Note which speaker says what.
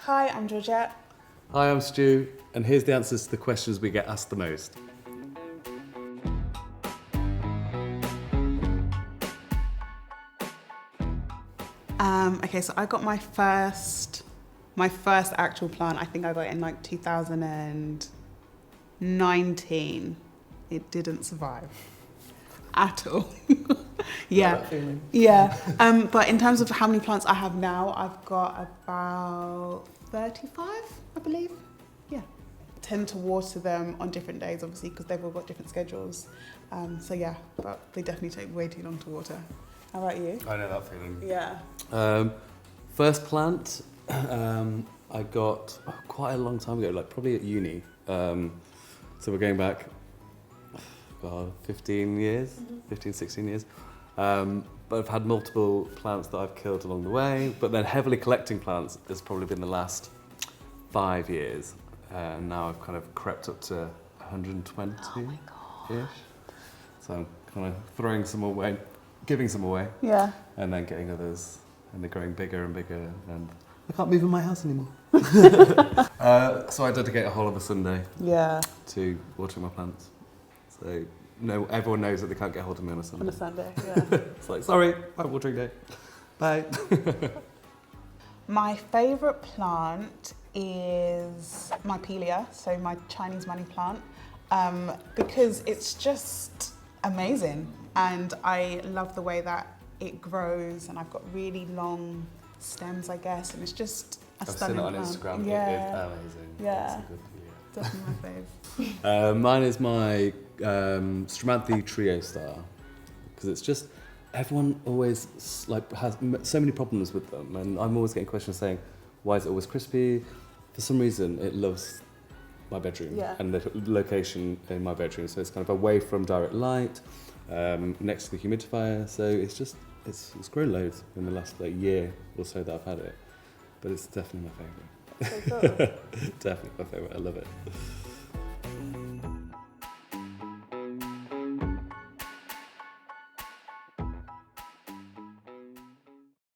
Speaker 1: Hi, I'm Georgette.
Speaker 2: Hi, I'm Stu, and here's the answers to the questions we get asked the most.
Speaker 1: Okay, so I got my first actual plant. I think I got it in like 2019. It didn't survive at all. Yeah. But in terms of how many plants I have now, I've got about 35, I believe. Yeah. Tend to water them on different days, obviously, because they've all got different schedules. So yeah, but they definitely take way too long to water. How about you?
Speaker 2: I know that feeling.
Speaker 1: Yeah.
Speaker 2: First plant, I got quite a long time ago, like probably at uni. So we're going back 15 years, 15, 16 years. But I've had multiple plants that I've killed along the way, but then heavily collecting plants has probably been the last 5 years. Now I've kind of crept up to 120-ish. So I'm kind of throwing some away, giving some away.
Speaker 1: Yeah.
Speaker 2: And then getting others, and they're growing bigger and bigger, and I can't move in my house anymore. So I dedicate a whole of a Sunday to watering my plants. So no, everyone knows that they can't get hold of me on a Sunday.
Speaker 1: On a Sunday, yeah.
Speaker 2: It's like, sorry, my watering day. Bye.
Speaker 1: My favourite plant is my Pelia, so my Chinese money plant, because it's just amazing. And I love the way that it grows, and I've got really long stems, I guess, and it's just a stunning plant.
Speaker 2: I've seen it on Instagram.
Speaker 1: Yeah.
Speaker 2: It's amazing.
Speaker 1: Yeah.
Speaker 2: It's a good,
Speaker 1: Definitely my fave.
Speaker 2: mine is my Stramanthe Trio Star, because it's just, everyone always has so many problems with them, and I'm always getting questions saying, why is it always crispy? For some reason, it loves my bedroom and the location in my bedroom, so it's kind of away from direct light, next to the humidifier, so it's grown loads in the last year or so that I've had it, but it's definitely my favourite.
Speaker 1: So cool.
Speaker 2: Definitely my favourite, I love it.